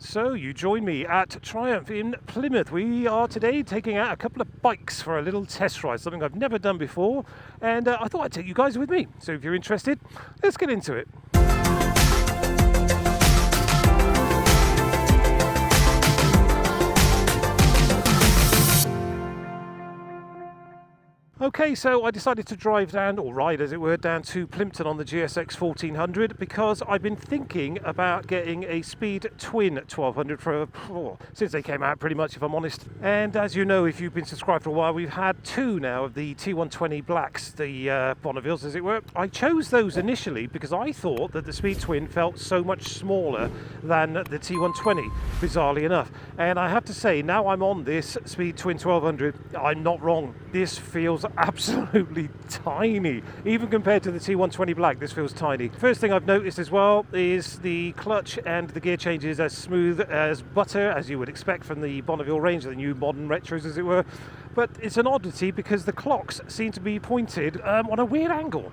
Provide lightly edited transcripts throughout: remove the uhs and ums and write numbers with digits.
So you join me at Triumph in Plymouth. We are today taking out a couple of bikes for a little test ride, something I've never done before, and I thought I'd take you guys with me. So if you're interested, let's get into it. Okay, so I decided to drive down, or ride as it were, down to Plympton on the GSX 1400 because I've been thinking about getting a Speed Twin 1200 since they came out, pretty much, if I'm honest. And as you know, if you've been subscribed for a while, we've had two now of the T120 Blacks, the Bonnevilles as it were. I chose those initially because I thought that the Speed Twin felt so much smaller than the T120, bizarrely enough. And I have to say, now I'm on this Speed Twin 1200, I'm not wrong. This feels absolutely tiny. Even compared to the T120 Black, this feels tiny. First thing I've noticed as well is the clutch and the gear changes as smooth as butter, as you would expect from the Bonneville range, the new modern retros as it were. But it's an oddity because the clocks seem to be pointed on a weird angle.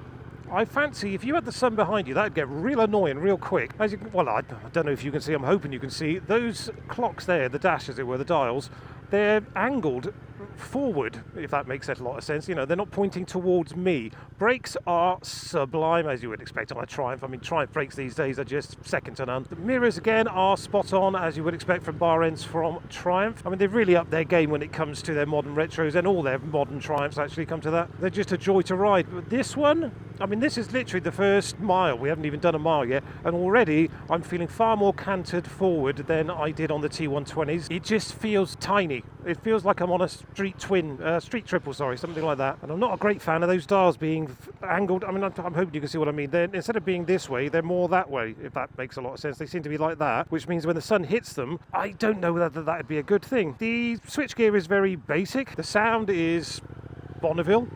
I fancy if you had the sun behind you, that'd get real annoying real quick. I don't know if you can see, I'm hoping you can see, those clocks there, the dash as it were, the dials, they're angled forward, if that makes a lot of sense. You know, they're not pointing towards me. Brakes are sublime, as you would expect on a Triumph. I mean, Triumph brakes these days are just second to none. The mirrors, again, are spot on, as you would expect from bar ends from Triumph. I mean, they've really upped their game when it comes to their modern retros, and all their modern Triumphs actually come to that. They're just a joy to ride. But this one, I mean, this is literally the first mile. We haven't even done a mile yet, and already I'm feeling far more cantered forward than I did on the T120s. It just feels tiny. It feels like I'm on a street triple, something like that. And I'm not a great fan of those dials being angled. I mean, I'm hoping you can see what I mean. Instead of being this way, they're more that way, if that makes a lot of sense. They seem to be like that, which means when the sun hits them, I don't know whether that would be a good thing. The switchgear is very basic. The sound is Bonneville,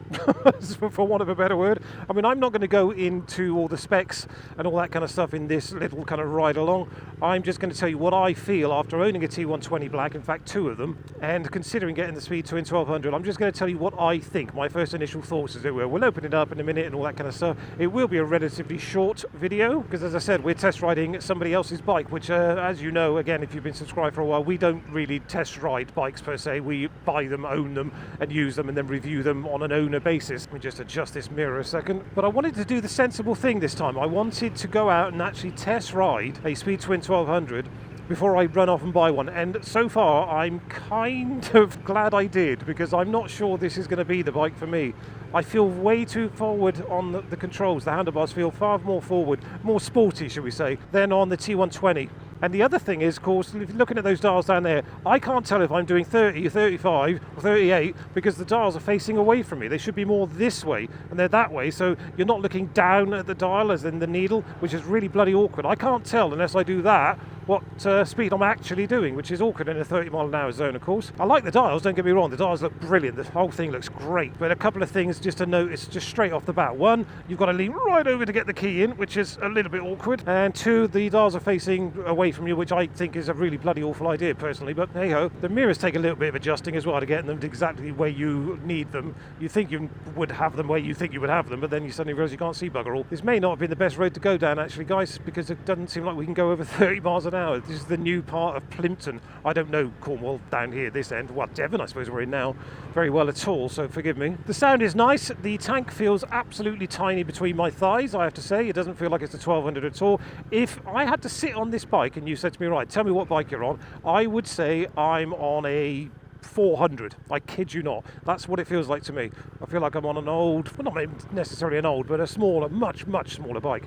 for want of a better word. I mean, I'm not going to go into all the specs and all that kind of stuff in this little kind of ride along. I'm just going to tell you what I feel after owning a T120 Black, in fact two of them, and considering getting the Speed Twin 1200. I'm just going to tell you what I think, my first initial thoughts as it were. We'll open it up in a minute and all that kind of stuff. It will be a relatively short video because, as I said, we're test riding somebody else's bike, which as you know, again, if you've been subscribed for a while, we don't really test ride bikes per se. We buy them, own them and use them and then review them on an owner basis. Let me just adjust this mirror a second. But I wanted to do the sensible thing this time. I wanted to go out and actually test ride a Speed Twin 1200 before I run off and buy one. And so far, I'm kind of glad I did, because I'm not sure this is going to be the bike for me. I feel way too forward on the controls. The handlebars feel far more forward, more sporty, should we say, than on the T120. And the other thing is, of course, if you're looking at those dials down there, I can't tell if I'm doing 30, 35, or 38 because the dials are facing away from me. They should be more this way, and they're that way, so you're not looking down at the dial as in the needle, which is really bloody awkward. I can't tell unless I do that what speed I'm actually doing, which is awkward in a 30 mile an hour zone, of course. I like the dials, don't get me wrong, the dials look brilliant, the whole thing looks great, but a couple of things just to notice just straight off the bat. One, you've got to lean right over to get the key in, which is a little bit awkward, and two, the dials are facing away from you, which I think is a really bloody awful idea personally, but hey ho. The mirrors take a little bit of adjusting as well to get them exactly where you need them. You think you would have them where you think you would have them, but then you suddenly realise you can't see bugger all. This may not have been the best road to go down actually, guys, because it doesn't seem like we can go over 30 miles an hour. This is the new part of Plympton. I don't know Cornwall down here this end, well, Devon I suppose we're in now, very well at all, so forgive me. The sound is nice. The tank feels absolutely tiny between my thighs, I have to say. It doesn't feel like it's a 1200 at all. If I had to sit on this bike and you said to me, right, tell me what bike you're on, I would say I'm on a 400. I kid you not. That's what it feels like to me. I feel like I'm on an old, well, not necessarily an old, but a smaller, much smaller bike.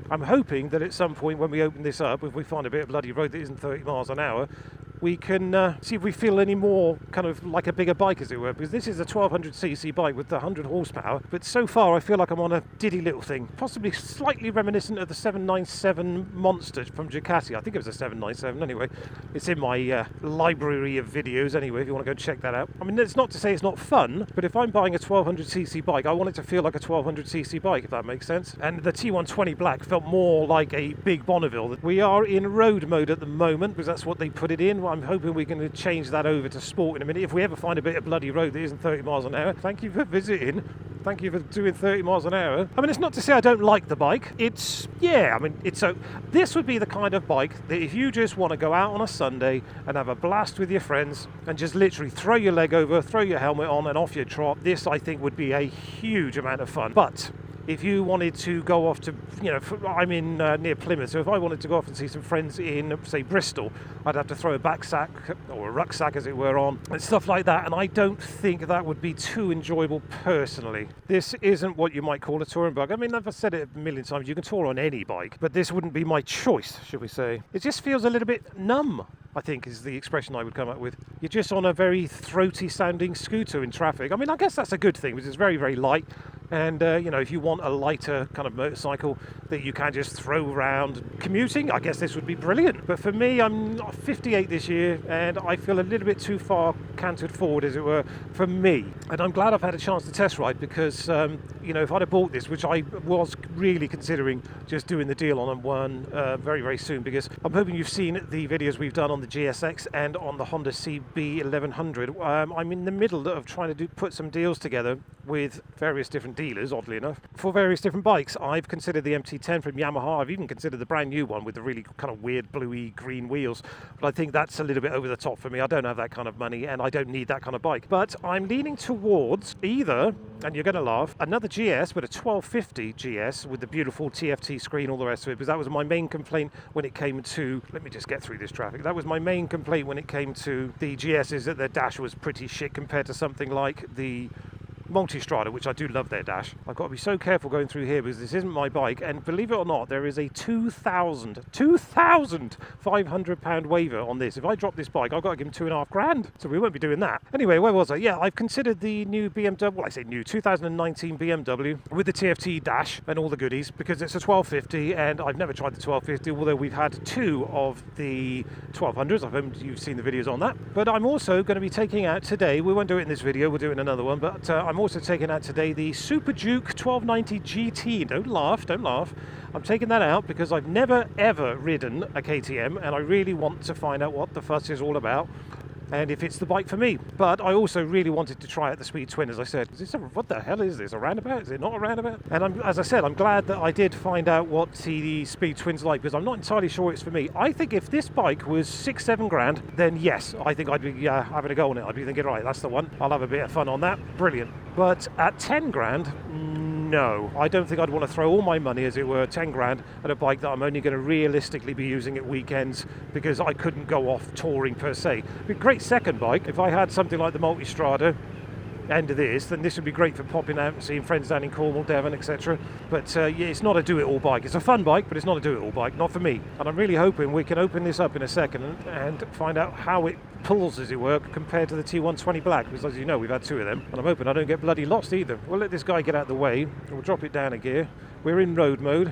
I'm hoping that at some point when we open this up, if we find a bit of bloody road that isn't 30 miles an hour, we can see if we feel any more kind of like a bigger bike, as it were, because this is a 1200cc bike with 100 horsepower, but so far I feel like I'm on a diddy little thing, possibly slightly reminiscent of the 797 Monster from Ducati. I think it was a 797 anyway. It's in my library of videos anyway, if you want to go check that out. I mean, it's not to say it's not fun, but if I'm buying a 1200cc bike, I want it to feel like a 1200cc bike, if that makes sense. And the T120 Black felt more like a big Bonneville. We are in road mode at the moment, because that's what they put it in I'm hoping we're going to change that over to sport in a minute. If we ever find a bit of bloody road that isn't 30 miles an hour, thank you for visiting. Thank you for doing 30 miles an hour. I mean, it's not to say I don't like the bike. This would be the kind of bike that if you just want to go out on a Sunday and have a blast with your friends and just literally throw your leg over, throw your helmet on and off your trot, this I think would be a huge amount of fun. But if you wanted to go off to, I'm in near Plymouth, so if I wanted to go off and see some friends in, say, Bristol, I'd have to throw a backsack or a rucksack, as it were, on and stuff like that, and I don't think that would be too enjoyable personally. This isn't what you might call a touring bike. I mean, I've said it a million times, you can tour on any bike, but this wouldn't be my choice, should we say. It just feels a little bit numb, I think is the expression I would come up with. You're just on a very throaty sounding scooter in traffic. I mean, I guess that's a good thing, because it's very, very light. And, if you want a lighter kind of motorcycle that you can just throw around commuting, I guess this would be brilliant. But for me, I'm 58 this year, and I feel a little bit too far cantered forward, as it were, for me. And I'm glad I've had a chance to test ride, because, if I'd have bought this, which I was really considering just doing the deal on one very, very soon, because I'm hoping you've seen the videos we've done on the GSX and on the Honda CB 1100. I'm in the middle of trying to put some deals together with various different dealers, oddly enough, for various different bikes. I've considered the MT10 from Yamaha. I've even considered the brand new one with the really kind of weird bluey green wheels, but I think that's a little bit over the top for me. I don't have that kind of money and I don't need that kind of bike. But I'm leaning towards either, and you're going to laugh, another GS, but a 1250 GS with the beautiful TFT screen, all the rest of it, because that was my main complaint when it came to, let me just get through this traffic, that was my main complaint when it came to the GSs, that their dash was pretty shit compared to something like the Multistrada, which I do love their dash. I've got to be so careful going through here because this isn't my bike, and believe it or not, there is a £2,500 waiver on this. If I drop this bike, I've got to give him £2,500, so we won't be doing that. Anyway, where was I? Yeah, I've considered the new BMW, well, I say new, 2019 BMW with the TFT dash and all the goodies, because it's a 1250, and I've never tried the 1250, although we've had two of the 1200s. I hope you've seen the videos on that. But I'm also going to be taking out today, we won't do it in this video, we'll do it in another one, but I'm also taking out today the Super Duke 1290 GT. Don't laugh. I'm taking that out because I've never ever ridden a KTM, and I really want to find out what the fuss is all about and if it's the bike for me. But I also really wanted to try out the Speed Twin, as I said. What the hell is this? A roundabout? Is it not a roundabout? And as I said, I'm glad that I did find out what the Speed Twin's like, because I'm not entirely sure it's for me. I think if this bike was 6-7 grand, then yes, I think I'd be having a go on it. I'd be thinking, right, that's the one. I'll have a bit of fun on that. Brilliant. But at 10 grand, no, I don't think I'd want to throw all my money, as it were, 10 grand at a bike that I'm only going to realistically be using at weekends, because I couldn't go off touring per se. It'd be a great second bike. If I had something like the Multistrada and this, then this would be great for popping out and seeing friends down in Cornwall, Devon, etc. But it's not a do-it-all bike. It's a fun bike, but it's not a do-it-all bike, not for me. And I'm really hoping we can open this up in a second and find out how it pulls, as it were, compared to the T120 Black, because as you know, we've had two of them, and I'm hoping I don't get bloody lost either. We'll let this guy get out of the way, we'll drop it down a gear. We're in road mode.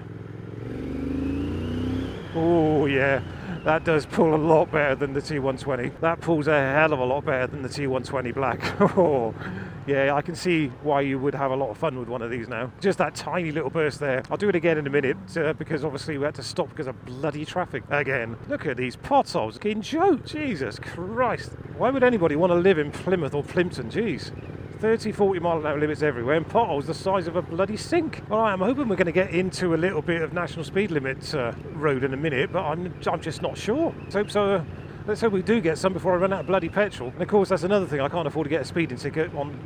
Oh yeah, that does pull a lot better than the T120. That pulls a hell of a lot better than the T120 Black. Oh, yeah, I can see why you would have a lot of fun with one of these now. Just that tiny little burst there. I'll do it again in a minute, because obviously we had to stop because of bloody traffic again. Look at these potholes, getting joke. Jesus Christ. Why would anybody want to live in Plymouth or Plympton? Jeez. 30-40 mile an hour limits everywhere, and potholes the size of a bloody sink. All right, I'm hoping we're going to get into a little bit of national speed limit road in a minute, but I'm just not sure. So let's hope we do get some before I run out of bloody petrol. And of course, that's another thing, I can't afford to get a speeding ticket on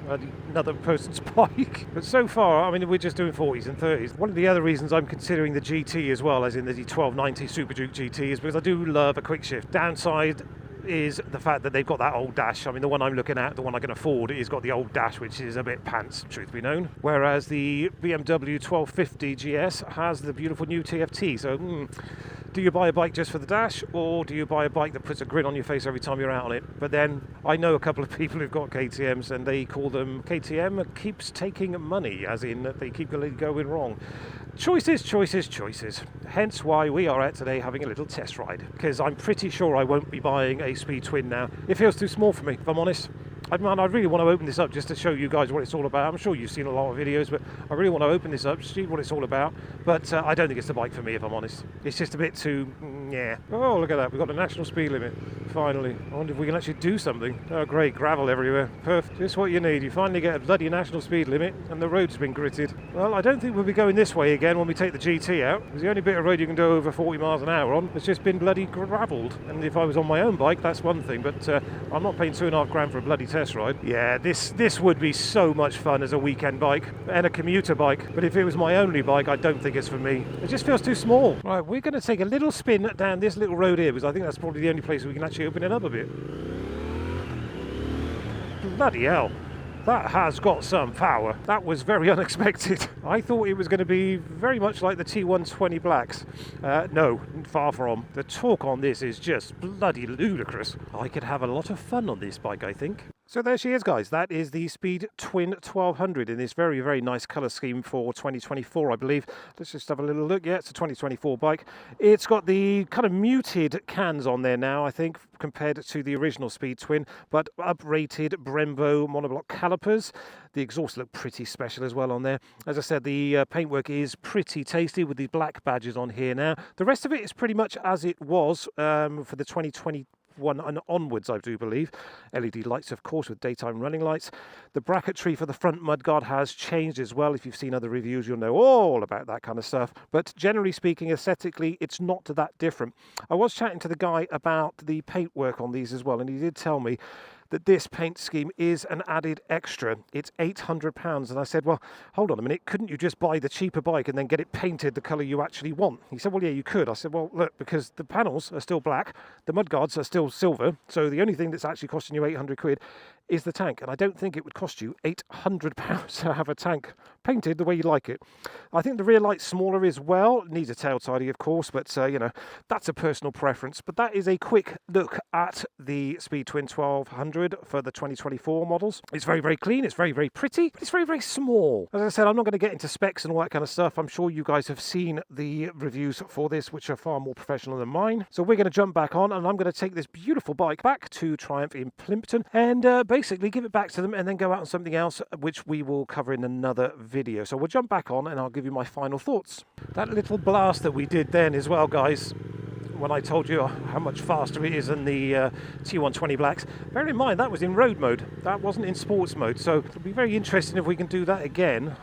another person's bike. But so far, I mean, we're just doing 40s and 30s. One of the other reasons I'm considering the GT as well, as in the 1290 Super Duke GT, is because I do love a quick shift. Downside is the fact that they've got that old dash. I mean, the one I'm looking at, the one I can afford, is got the old dash, which is a bit pants, truth be known. Whereas the BMW 1250 GS has the beautiful new TFT. So, do you buy a bike just for the dash, or do you buy a bike that puts a grin on your face every time you're out on it? But then, I know a couple of people who've got KTMs, and they call them KTM keeps taking money, as in they keep going wrong. Choices. Hence why we are out today having a little test ride, because I'm pretty sure I won't be buying a Speed Twin now. It feels too small for me, if I'm honest. I really want to open this up just to show you guys what it's all about. I'm sure you've seen a lot of videos, but I really want to open this up, see what it's all about. But I don't think it's the bike for me, if I'm honest. It's just a bit too, yeah. Oh, look at that. We've got the national speed limit, finally. I wonder if we can actually do something. Oh, great. Gravel everywhere. Perfect. Just what you need. You finally get a bloody national speed limit, and the road's been gritted. Well, I don't think we'll be going this way again when we take the GT out. It's the only bit of road you can do over 40 miles an hour on. It's just been bloody gravelled. And if I was on my own bike, that's one thing. But I'm not paying £2.5 for a bloody test ride. Yeah, this would be so much fun as a weekend bike and a commuter bike. But if it was my only bike, I don't think it's for me. It just feels too small. Right, we're going to take a little spin down this little road here because I think that's probably the only place we can actually open it up a bit. Bloody hell. That has got some power. That was very unexpected. I thought it was going to be very much like the T120 Blacks. No, far from. The torque on this is just bloody ludicrous. I could have a lot of fun on this bike, I think. So there she is, guys. That is the Speed Twin 1200 in this very, very nice colour scheme for 2024, I believe. Let's just have a little look. Yeah, it's a 2024 bike. It's got the kind of muted cans on there now, I think, compared to the original Speed Twin, but uprated Brembo monoblock calipers. The exhausts look pretty special as well on there. As I said, the paintwork is pretty tasty with the black badges on here now. The rest of it is pretty much as it was for the 2021 and onwards, I do believe. LED lights, of course, with daytime running lights. The bracketry for the front mudguard has changed as well. If you've seen other reviews, you'll know all about that kind of stuff. But generally speaking, aesthetically, it's not that different. I was chatting to the guy about the paintwork on these as well, and he did tell me that this paint scheme is an added extra. It's £800. And I said, well, hold on a minute. Couldn't you just buy the cheaper bike and then get it painted the colour you actually want? He said, well, yeah, you could. I said, well, look, because the panels are still black, the mudguards are still silver, so the only thing that's actually costing you 800 quid is the tank. And I don't think it would cost you £800 to have a tank painted the way you like it. I think the rear light's smaller as well. It needs a tail tidy, of course, but, you know, that's a personal preference. But that is a quick look at the Speed Twin 1200 for the 2024 models. It's very, very clean. It's very, very pretty, but it's very, very small. As I said, I'm not going to get into specs and all that kind of stuff. I'm sure you guys have seen the reviews for this, which are far more professional than mine. So we're going to jump back on, and I'm going to take this beautiful bike back to Triumph in Plympton and basically give it back to them and then go out on something else, which we will cover in another video. So we'll jump back on and I'll give you my final thoughts. That little blast that we did then as well, guys, when I told you how much faster it is than the T120 Blacks, bear in mind that was in road mode. That wasn't in sports mode. So it'll be very interesting if we can do that again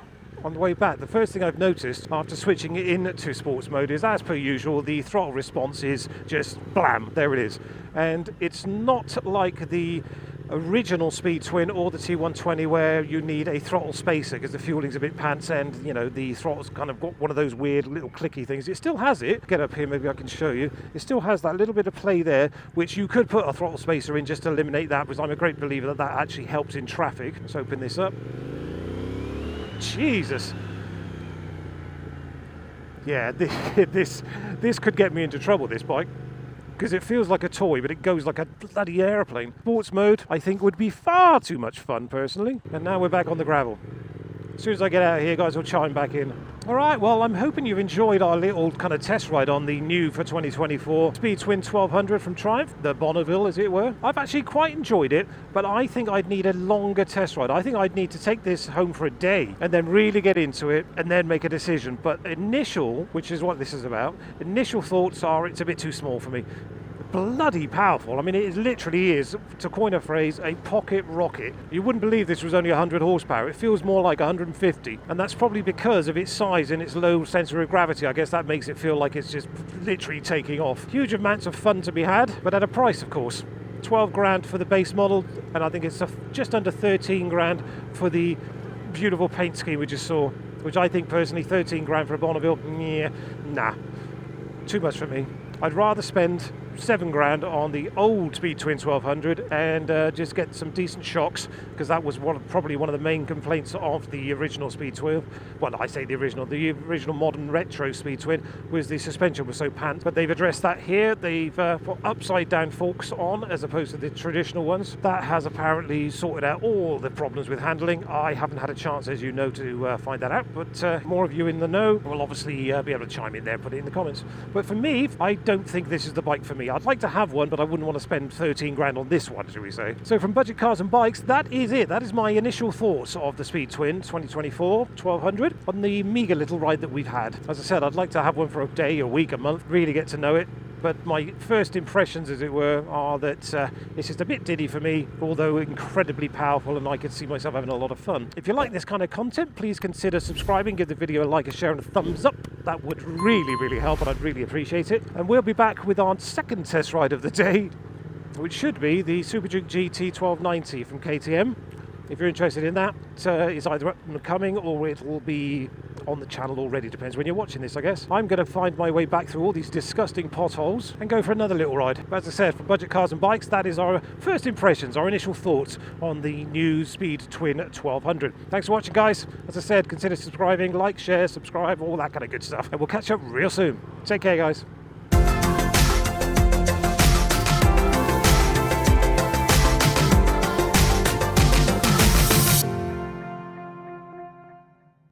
on the way back. The first thing I've noticed after switching it into sports mode is, as per usual, the throttle response is just blam, there it is. And it's not like the original Speed Twin or the T120 where you need a throttle spacer because the fueling's a bit pants and, you know, the throttle's kind of got one of those weird little clicky things. It still has it. Get up here, maybe I can show you. It still has that little bit of play there, which you could put a throttle spacer in just to eliminate that, because I'm a great believer that that actually helps in traffic. Let's open this up. Jesus. Yeah, this could get me into trouble, this bike, because it feels like a toy, but it goes like a bloody airplane. Sports mode, I think, would be far too much fun, personally. And now we're back on the gravel. As soon as I get out of here, guys, we'll chime back in. All right, well, I'm hoping you've enjoyed our little kind of test ride on the new for 2024 Speed Twin 1200 from Triumph, the Bonneville, as it were. I've actually quite enjoyed it, but I think I'd need a longer test ride. I think I'd need to take this home for a day and then really get into it and then make a decision. But initial, which is what this is about, initial thoughts are it's a bit too small for me. Bloody powerful. I mean, it literally is, to coin a phrase, a pocket rocket. You wouldn't believe this was only 100 horsepower. It feels more like 150, and that's probably because of its size and its low center of gravity. I guess that makes it feel like it's just literally taking off. Huge amounts of fun to be had, but at a price, of course. 12 grand for the base model, and I think it's just under 13 grand for the beautiful paint scheme we just saw, which I think personally 13 grand for a Bonneville, yeah, nah, too much for me. I'd rather spend 7 grand on the old Speed Twin 1200 and just get some decent shocks, because that was probably one of the main complaints of the original Speed Twin. Well, I say the original modern retro Speed Twin was the suspension was so pants, but they've addressed that here. They've put upside down forks on as opposed to the traditional ones. That has apparently sorted out all the problems with handling. I haven't had a chance, as you know, to find that out, but more of you in the know will obviously be able to chime in there and put it in the comments. But for me, I don't think this is the bike for me. money. I'd like to have one, but I wouldn't want to spend 13 grand on this one, should we say. So from Budget Cars and Bikes, that is it. That is my initial thoughts of the Speed Twin 2024 1200 on the meager little ride that we've had. As I said, I'd like to have one for a day, a week, a month, really get to know it. But my first impressions, as it were, are that it's just a bit diddy for me, although incredibly powerful, and I could see myself having a lot of fun. If you like this kind of content, please consider subscribing, give the video a like, a share and a thumbs up. That would really help, and I'd really appreciate it. And we'll be back with our second test ride of the day, which should be the Super Duke GT 1290 from KTM. If you're interested in that, it's either up and coming or it will be on the channel already. Depends when you're watching this, I guess. I'm going to find my way back through all these disgusting potholes and go for another little ride. But as I said, from Budget Cars and Bikes, that is our first impressions, our initial thoughts on the new Speed Twin 1200. Thanks for watching, guys. As I said, consider subscribing, like, share, subscribe, all that kind of good stuff. And we'll catch up real soon. Take care, guys.